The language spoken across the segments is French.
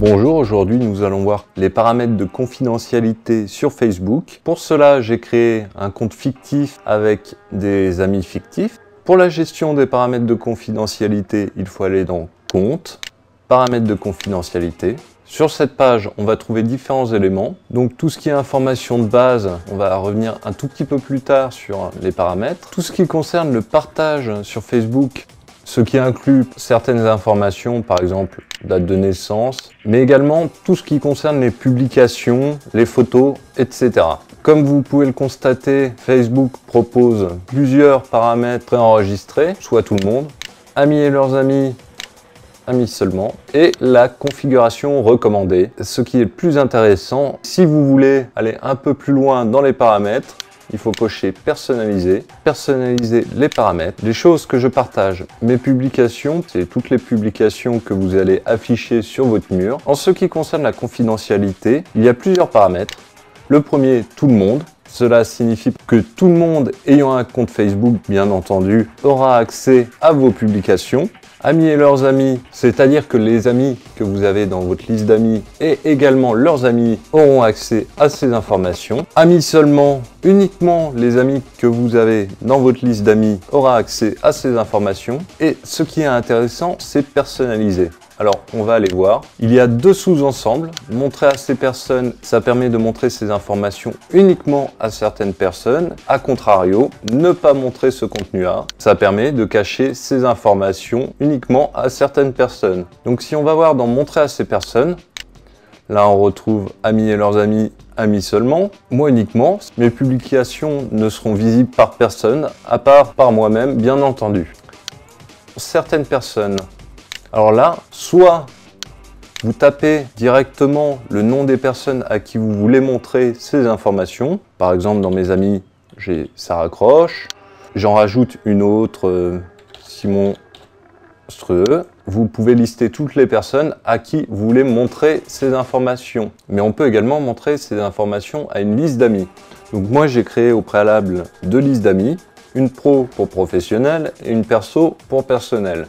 Bonjour, aujourd'hui nous allons voir les paramètres de confidentialité sur Facebook. Pour cela, j'ai créé un compte fictif avec des amis fictifs. Pour la gestion des paramètres de confidentialité, il faut aller dans Compte, Paramètres de confidentialité. Sur cette page, on va trouver différents éléments. Donc tout ce qui est information de base, on va revenir un tout petit peu plus tard sur les paramètres. Tout ce qui concerne le partage sur Facebook, ce qui inclut certaines informations, par exemple date de naissance, mais également tout ce qui concerne les publications, les photos, etc. Comme vous pouvez le constater, Facebook propose plusieurs paramètres préenregistrés, soit tout le monde, amis et leurs amis, amis seulement, et la configuration recommandée. Ce qui est le plus intéressant, si vous voulez aller un peu plus loin dans les paramètres, il faut cocher personnaliser, personnaliser les paramètres. Les choses que je partage, mes publications, c'est toutes les publications que vous allez afficher sur votre mur. En ce qui concerne la confidentialité, il y a plusieurs paramètres. Le premier, tout le monde. Cela signifie que tout le monde ayant un compte Facebook, bien entendu, aura accès à vos publications. Amis et leurs amis, c'est-à-dire que les amis que vous avez dans votre liste d'amis et également leurs amis auront accès à ces informations. Amis seulement, uniquement les amis que vous avez dans votre liste d'amis aura accès à ces informations. Et ce qui est intéressant, c'est personnaliser. Alors, on va aller voir. Il y a deux sous-ensembles. Montrer à ces personnes, ça permet de montrer ces informations uniquement à certaines personnes. A contrario, ne pas montrer ce contenu-là, ça permet de cacher ces informations uniquement à certaines personnes. Donc, si on va voir dans montrer à ces personnes, là, on retrouve amis et leurs amis, amis seulement. Moi uniquement, mes publications ne seront visibles par personne, à part par moi-même, bien entendu. Certaines personnes. Alors là, soit vous tapez directement le nom des personnes à qui vous voulez montrer ces informations. Par exemple, dans mes amis, j'ai Sarah Croche. J'en rajoute une autre, Simon Streux. Vous pouvez lister toutes les personnes à qui vous voulez montrer ces informations. Mais on peut également montrer ces informations à une liste d'amis. Donc moi, j'ai créé au préalable deux listes d'amis. Une pro pour professionnel et une perso pour personnel.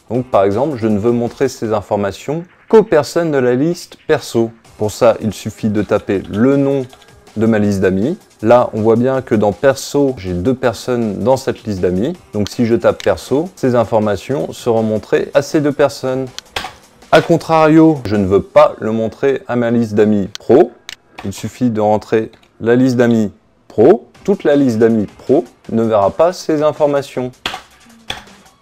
Donc par exemple, je ne veux montrer ces informations qu'aux personnes de la liste perso. Pour ça, il suffit de taper le nom de ma liste d'amis. Là, on voit bien que dans perso, j'ai deux personnes dans cette liste d'amis. Donc si je tape perso, ces informations seront montrées à ces deux personnes. A contrario, je ne veux pas le montrer à ma liste d'amis pro. Il suffit de rentrer la liste d'amis pro. Toute la liste d'amis pro ne verra pas ces informations.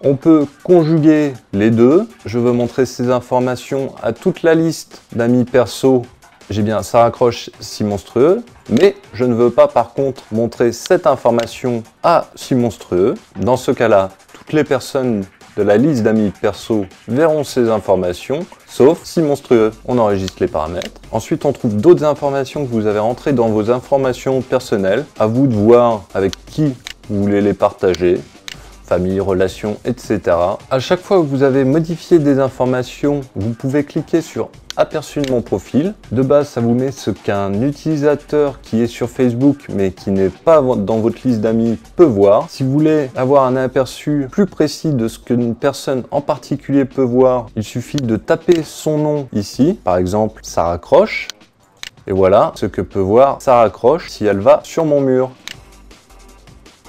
On peut conjuguer les deux. Je veux montrer ces informations à toute la liste d'amis perso. J'ai bien Sarah Croche, Simon Streux, mais je ne veux pas par contre montrer cette information à Simon Streux. Dans ce cas-là, toutes les personnes de la liste d'amis perso verront ces informations, sauf Simon Streux. On enregistre les paramètres. Ensuite, on trouve d'autres informations que vous avez rentrées dans vos informations personnelles. À vous de voir avec qui vous voulez les partager. Famille, relations, etc. À chaque fois que vous avez modifié des informations, vous pouvez cliquer sur aperçu de mon profil. De base, ça vous met ce qu'un utilisateur qui est sur Facebook mais qui n'est pas dans votre liste d'amis peut voir. Si vous voulez avoir un aperçu plus précis de ce qu'une personne en particulier peut voir, il suffit de taper son nom ici, par exemple Sarah Croche. Et voilà ce que peut voir Sarah Croche si elle va sur mon mur.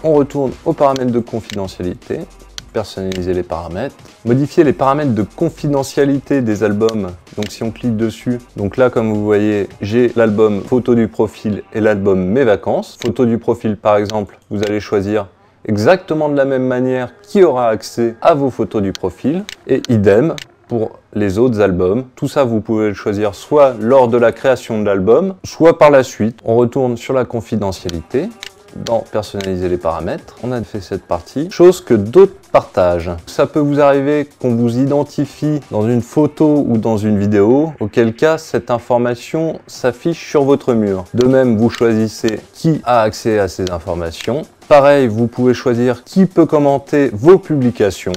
On retourne aux paramètres de confidentialité, personnaliser les paramètres, modifier les paramètres de confidentialité des albums. Donc si on clique dessus, donc là comme vous voyez, j'ai l'album photo du profil et l'album mes vacances. Photo du profil par exemple, vous allez choisir exactement de la même manière qui aura accès à vos photos du profil et idem pour les autres albums. Tout ça, vous pouvez le choisir soit lors de la création de l'album, soit par la suite. On retourne sur la confidentialité. Dans personnaliser les paramètres, on a fait cette partie. Chose que d'autres partagent. Ça peut vous arriver qu'on vous identifie dans une photo ou dans une vidéo, auquel cas cette information s'affiche sur votre mur. De même, vous choisissez qui a accès à ces informations. Pareil, vous pouvez choisir qui peut commenter vos publications.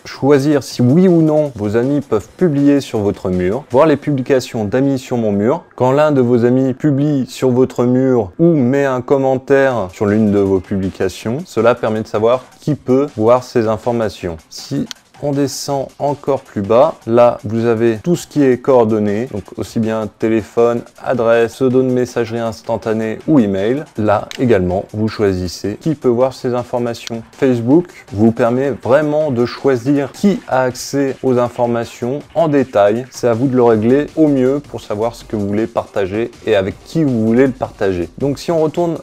Choisir si oui ou non vos amis peuvent publier sur votre mur, voir les publications d'amis sur mon mur. Quand l'un de vos amis publie sur votre mur ou met un commentaire sur l'une de vos publications, cela permet de savoir qui peut voir ces informations. Si On descend encore plus bas. Là, vous avez tout ce qui est coordonnées, donc aussi bien téléphone, adresse, pseudo de messagerie instantanée ou email. Là également, vous choisissez qui peut voir ces informations. Facebook vous permet vraiment de choisir qui a accès aux informations en détail. C'est à vous de le régler au mieux pour savoir ce que vous voulez partager et avec qui vous voulez le partager. Donc si on retourne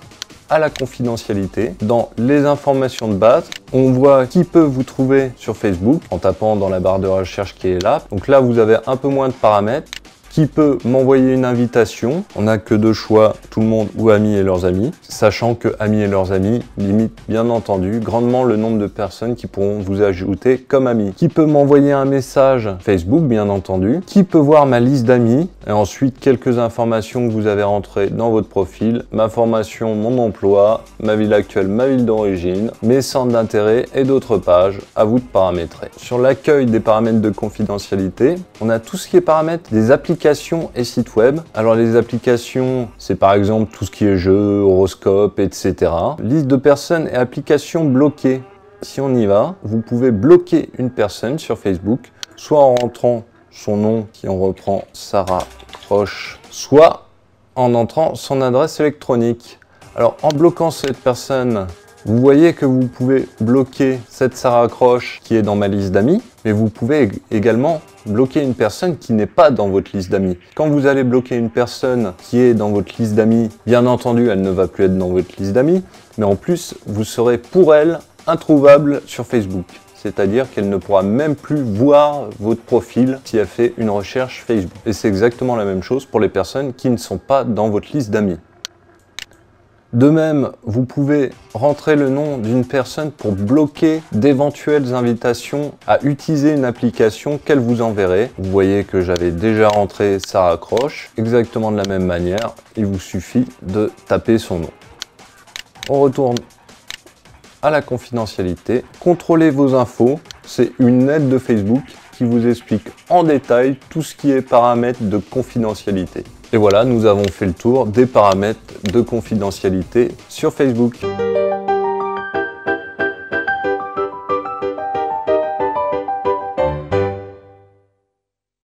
à la confidentialité, dans les informations de base, on voit qui peut vous trouver sur Facebook en tapant dans la barre de recherche qui est là. Donc là, vous avez un peu moins de paramètres. Qui peut m'envoyer une invitation? On n'a que deux choix, tout le monde ou amis et leurs amis, sachant que amis et leurs amis limite bien entendu grandement le nombre de personnes qui pourront vous ajouter comme amis. Qui peut m'envoyer un message Facebook bien entendu? Qui peut voir ma liste d'amis? Et ensuite quelques informations que vous avez rentrées dans votre profil, ma formation, mon emploi, ma ville actuelle, ma ville d'origine, mes centres d'intérêt et d'autres pages, à vous de paramétrer. Sur l'accueil des paramètres de confidentialité, on a tout ce qui est paramètres des applications et sites web. Alors les applications, c'est par exemple tout ce qui est jeux, horoscope, etc. Liste de personnes et applications bloquées. Si on y va, vous pouvez bloquer une personne sur Facebook, soit en rentrant son nom, si on reprend Sarah Croche, soit en entrant son adresse électronique. Alors en bloquant cette personne, vous voyez que vous pouvez bloquer cette Sarah Croche qui est dans ma liste d'amis, mais vous pouvez également bloquer une personne qui n'est pas dans votre liste d'amis. Quand vous allez bloquer une personne qui est dans votre liste d'amis, bien entendu, elle ne va plus être dans votre liste d'amis, mais en plus, vous serez pour elle introuvable sur Facebook. C'est-à-dire qu'elle ne pourra même plus voir votre profil si elle fait une recherche Facebook. Et c'est exactement la même chose pour les personnes qui ne sont pas dans votre liste d'amis. De même, vous pouvez rentrer le nom d'une personne pour bloquer d'éventuelles invitations à utiliser une application qu'elle vous enverrait. Vous voyez que j'avais déjà rentré Sarah Croche, exactement de la même manière. Il vous suffit de taper son nom. On retourne à la confidentialité. Contrôlez vos infos. C'est une aide de Facebook qui vous explique en détail tout ce qui est paramètres de confidentialité. Et voilà, nous avons fait le tour des paramètres de confidentialité sur Facebook.